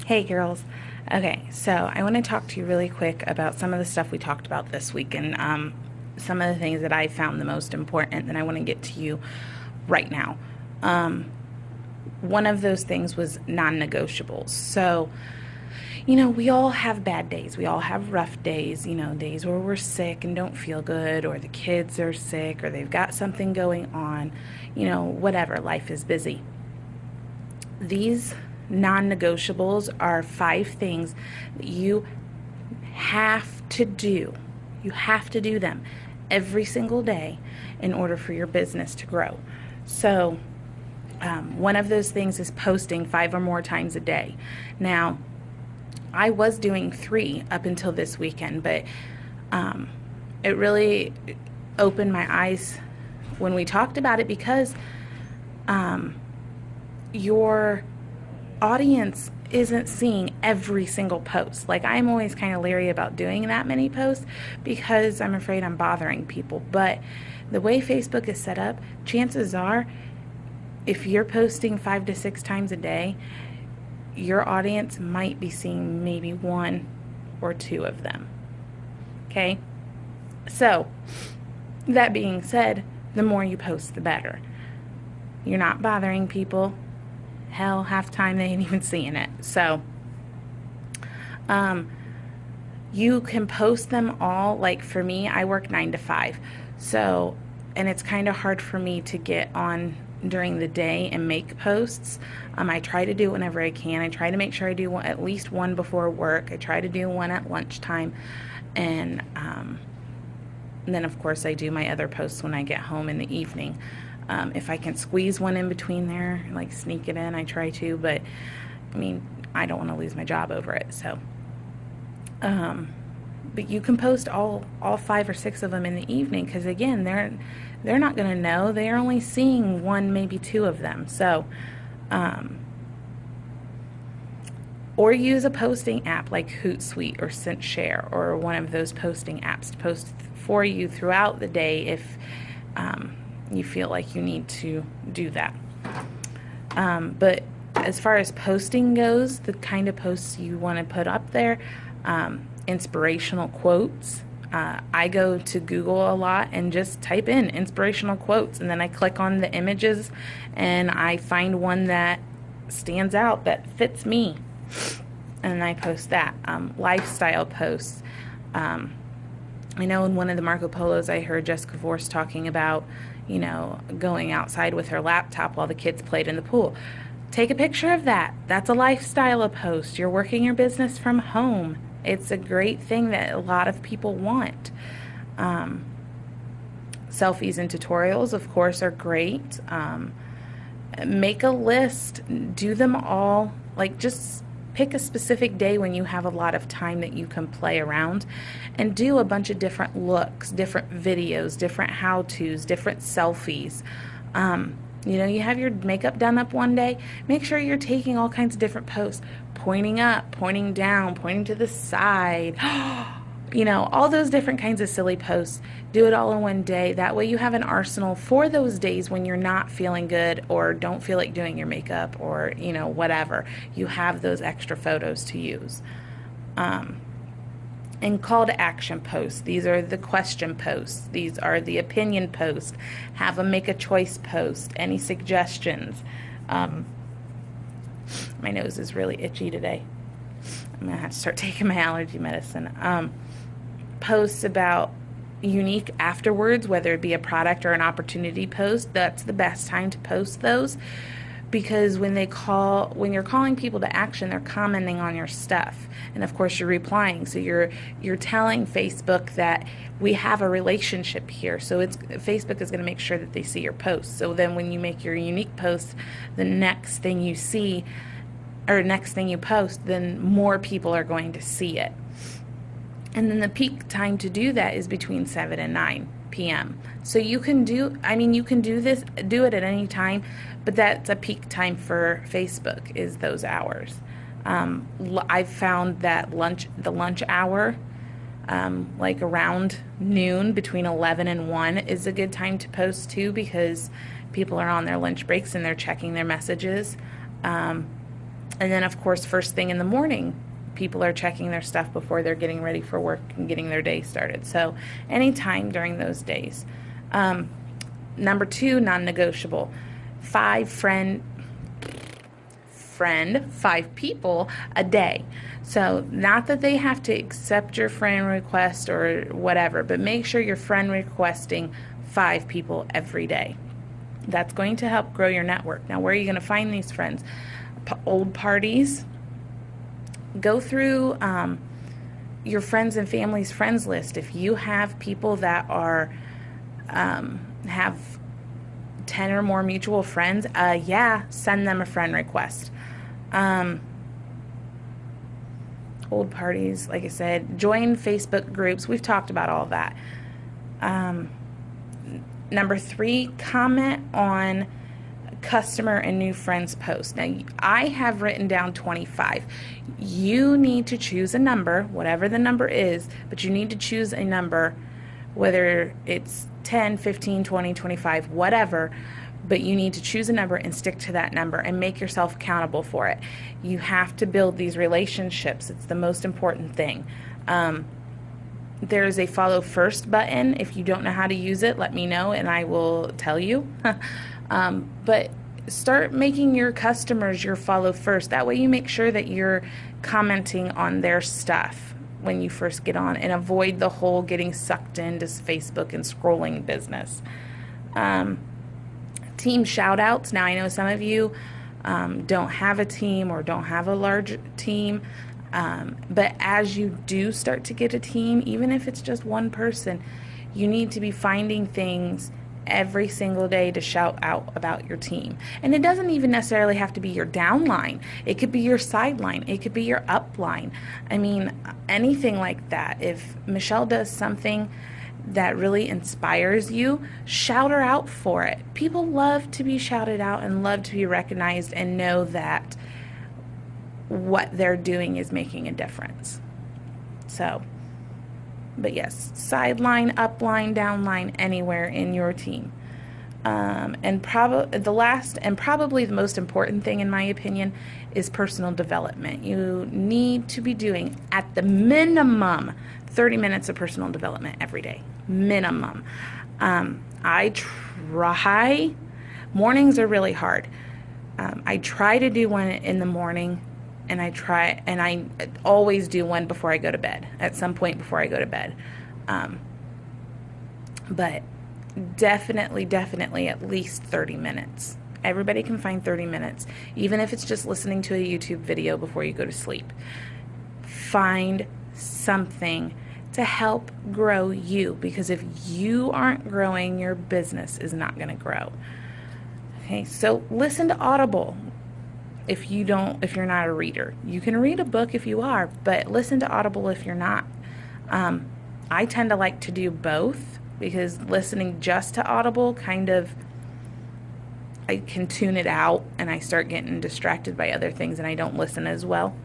Hey girls. Okay, so I want to talk to you really quick about some of the stuff we talked about this week and some of the things that I found the most important that I want to get to you right now. One of those things was non-negotiables. So, we all have bad days. We all have rough days, days where we're sick and don't feel good, or the kids are sick, or they've got something going on, whatever. Life is busy. These non-negotiables are 5 things that you have to do. You have to do them every single day in order for your business to grow. So, one of those things is posting 5 or more times a day. Now, I was doing 3 up until this weekend, but it really opened my eyes when we talked about it because your audience isn't seeing every single post. Like, I'm always kind of leery about doing that many posts because I'm afraid I'm bothering people. But the way Facebook is set up, chances are, if you're posting 5 to 6 times a day, your audience might be seeing maybe 1 or 2 of them. Okay? So, that being said, the more you post, the better. You're not bothering people. Hell, half the time they ain't even seeing it. So, you can post them all. Like for me, I work 9 to 5. So, and it's kind of hard for me to get on during the day and make posts. I try to do it whenever I can. I try to make sure I do at least one before work. I try to do one at lunchtime. And then, of course, I do my other posts when I get home in the evening. If I can squeeze one in between there, like sneak it in, I try to, but I mean, I don't want to lose my job over it. So, but you can post all 5 or 6 of them in the evening because, again, they're not going to know. They're only seeing 1, maybe 2 of them. So, or use a posting app like Hootsuite or ScentShare or one of those posting apps to post for you throughout the day if you feel like you need to do that. But as far as posting goes, the kind of posts you want to put up there, inspirational quotes. I go to Google a lot and just type in inspirational quotes, and then I click on the images and I find one that stands out that fits me, and I post that. Lifestyle posts. I know in one of the Marco Polos I heard Jessica Vorse talking about, going outside with her laptop while the kids played in the pool. Take a picture of that. That's a lifestyle post. You're working your business from home. It's a great thing that a lot of people want. Selfies and tutorials, of course, are great. Make a list. Do them all. Like, just pick a specific day when you have a lot of time that you can play around and do a bunch of different looks, different videos, different how-tos, different selfies. You have your makeup done up one day, make sure you're taking all kinds of different posts, pointing up, pointing down, pointing to the side, all those different kinds of silly posts. Do it all in one day. That way you have an arsenal for those days when you're not feeling good or don't feel like doing your makeup or, whatever. You have those extra photos to use. And call to action posts. These are the question posts. These are the opinion posts. Have them make a choice post. Any suggestions? My nose is really itchy today. I'm going to have to start taking my allergy medicine. Posts about unique afterwards, whether it be a product or an opportunity post. That's the best time to post those, because when you're calling people to action, they're commenting on your stuff, and of course you're replying. So you're telling Facebook that we have a relationship here. So Facebook is going to make sure that they see your post. So then when you make your unique post, the next thing you see or next thing you post, then more people are going to see it. And then the peak time to do that is between 7 and 9 p.m. So you can do it at any time, but that's a peak time for Facebook, is those hours. I've found that the lunch hour, like around noon, between 11 and 1, is a good time to post too, because people are on their lunch breaks and they're checking their messages. And then, of course, first thing in the morning, people are checking their stuff before they're getting ready for work and getting their day started. So anytime during those days. Number 2, non-negotiable. 5 people a day. So not that they have to accept your friend request or whatever, but make sure you're friend requesting 5 people every day. That's going to help grow your network. Now, where are you going to find these friends? Old parties. Go through your friends and family's friends list. If you have people that are have 10 or more mutual friends, send them a friend request. Old parties, like I said, join Facebook groups. We've talked about all of that. Number 3, comment on customer and new friends posts. Now, I have written down 25. You need to choose a number, whatever the number is, but you need to choose a number, whether it's 10, 15, 20, 25, whatever, but you need to choose a number and stick to that number and make yourself accountable for it. You have to build these relationships. It's the most important thing. There's a follow first button. If you don't know how to use it, let me know and I will tell you. But start making your customers your follow first. That way you make sure that you're commenting on their stuff when you first get on, and avoid the whole getting sucked into Facebook and scrolling business. Team shout outs. Now, I know some of you don't have a team or don't have a large team, but as you do start to get a team, even if it's just one person, you need to be finding things every single day to shout out about your team. And it doesn't even necessarily have to be your downline. It could be your sideline. It could be your upline. I mean, anything like that. If Michelle does something that really inspires you, shout her out for it. People love to be shouted out and love to be recognized and know that what they're doing is making a difference. So, but yes, sideline, upline, downline, anywhere in your team. And the last and probably the most important thing, in my opinion, is personal development. You need to be doing at the minimum 30 minutes of personal development every day. Minimum. I try. Mornings are really hard. I try to do one in the morning, and I always do one before I go to bed, at some point before I go to bed. But definitely at least 30 minutes. Everybody can find 30 minutes, even if it's just listening to a YouTube video before you go to sleep. Find something to help grow you, because if you aren't growing, your business is not going to grow. Okay, so listen to Audible. If you're not a reader, you can read a book if you are, but listen to Audible if you're not. I tend to like to do both, because listening just to Audible I can tune it out and I start getting distracted by other things and I don't listen as well.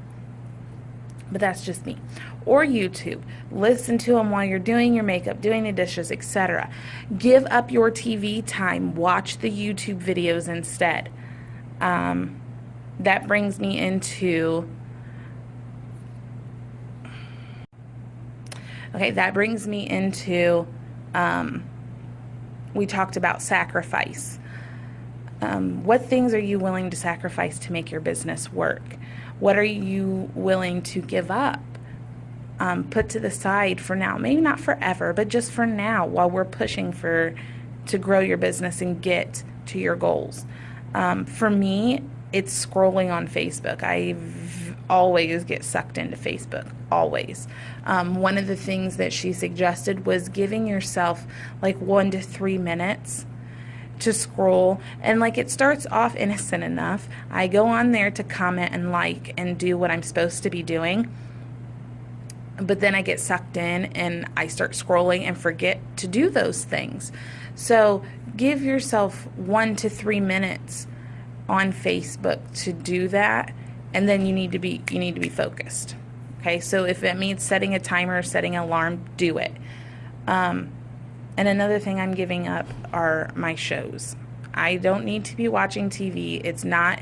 But that's just me. Or YouTube. Listen to them while you're doing your makeup, doing the dishes, etc. Give up your TV time. Watch the YouTube videos instead. That brings me into... we talked about sacrifice. What things are you willing to sacrifice to make your business work? What are you willing to give up? Put to the side for now. Maybe not forever, but just for now, while we're pushing to grow your business and get to your goals. For me, it's scrolling on Facebook. I always get sucked into Facebook, always. One of the things that she suggested was giving yourself like 1 to 3 minutes to scroll, and it starts off innocent enough. I go on there to comment and like and do what I'm supposed to be doing, but then I get sucked in and I start scrolling and forget to do those things. So give yourself 1 to 3 minutes on Facebook to do that, and then you need to be focused. Okay, so if it means setting a timer or setting an alarm, do it. And another thing I'm giving up are my shows. I don't need to be watching TV. It's not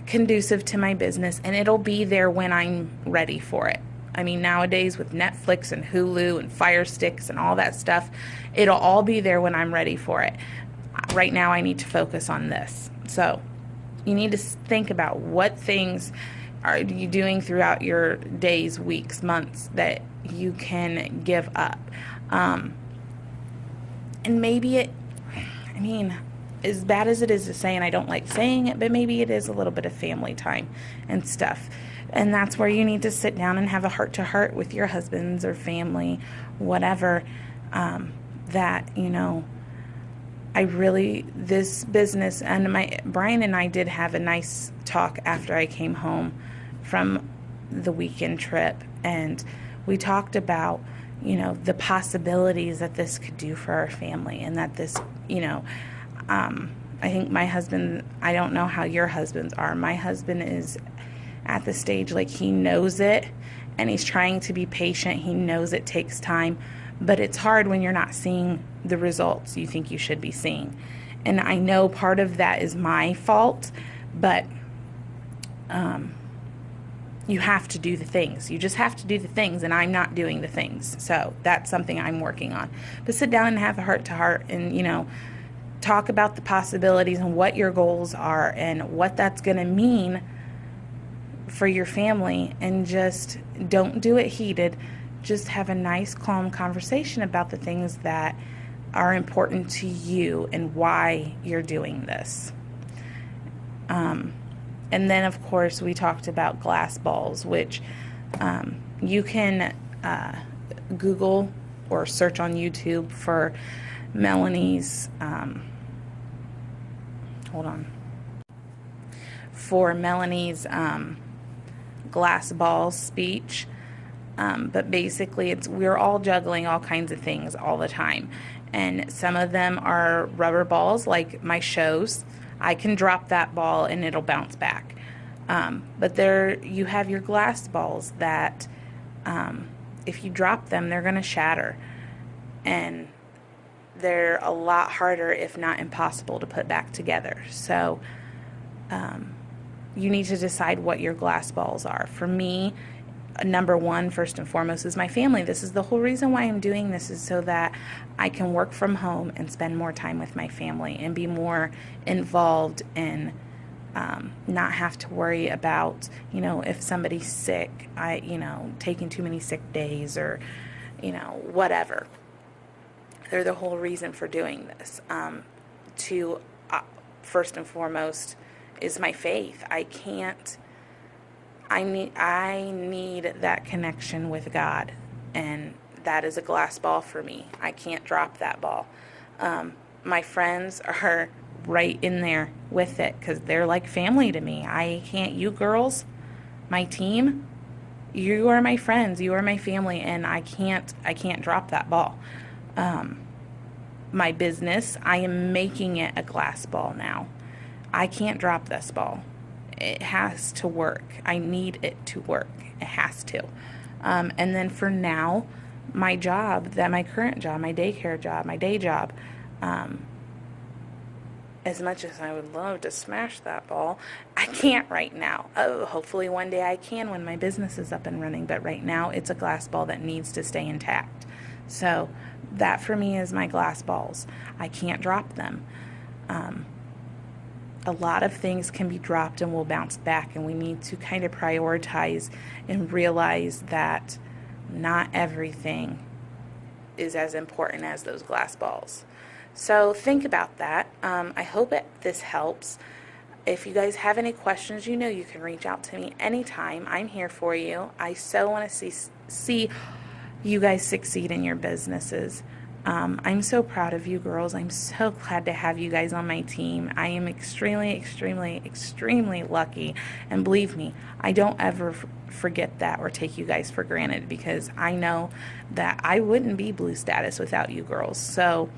conducive to my business, and it'll be there when I'm ready for it. I mean, nowadays with Netflix and Hulu and Fire Sticks and all that stuff, it'll all be there when I'm ready for it. Right now, I need to focus on this. So you need to think about what things are you doing throughout your days, weeks, months that you can give up. And maybe as bad as it is to say, and I don't like saying it, but maybe it is a little bit of family time and stuff. And that's where you need to sit down and have a heart-to-heart with your husbands or family, whatever, that, this business, and Brian and I did have a nice talk after I came home from the weekend trip, and we talked about, the possibilities that this could do for our family, and that this, I think my husband, I don't know how your husbands are. My husband is at the stage like he knows it, and he's trying to be patient. He knows it takes time, but it's hard when you're not seeing the results you think you should be seeing. And I know part of that is my fault, but you have to do the things. You just have to do the things, and I'm not doing the things. So that's something I'm working on. But sit down and have a heart-to-heart and, talk about the possibilities and what your goals are and what that's going to mean for your family, and just don't do it heated. Just have a nice, calm conversation about the things that are important to you and why you're doing this. And then, of course, we talked about glass balls, which you can Google or search on YouTube for Melanie's, glass ball speech. But basically, we're all juggling all kinds of things all the time. And some of them are rubber balls, like my shows. I can drop that ball and it'll bounce back. But you have your glass balls that if you drop them, they're going to shatter. And they're a lot harder, if not impossible, to put back together. So you need to decide what your glass balls are. For me, number one, first and foremost, is my family. This is the whole reason why I'm doing this, is so that I can work from home and spend more time with my family and be more involved in not have to worry about, if somebody's sick, taking too many sick days or, whatever. They're the whole reason for doing this. First and foremost, is my faith. I need that connection with God, and that is a glass ball for me. I can't drop that ball. My friends are right in there with it because they're like family to me. You girls, my team, you are my friends, you are my family, and I can't drop that ball. My business, I am making it a glass ball now. I can't drop this ball. It has to work. I need it to work. It has to. And then for now, my current job, my daycare job, my day job, as much as I would love to smash that ball, I can't right now. Oh, hopefully one day I can when my business is up and running, but right now it's a glass ball that needs to stay intact. So that for me is my glass balls. I can't drop them. A lot of things can be dropped and will bounce back, and we need to kind of prioritize and realize that not everything is as important as those glass balls. So think about that. I hope this helps. If you guys have any questions, you can reach out to me anytime. I'm here for you. I so want to see you guys succeed in your businesses. I'm so proud of you girls. I'm so glad to have you guys on my team. I am extremely, extremely, extremely lucky. And believe me, I don't ever forget that or take you guys for granted, because I know that I wouldn't be Blue Status without you girls. So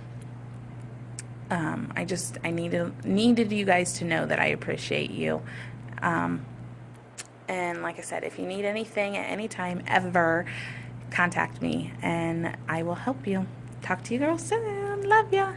I needed you guys to know that I appreciate you. And like I said, if you need anything at any time ever, contact me and I will help you. Talk to you girls soon. Love ya.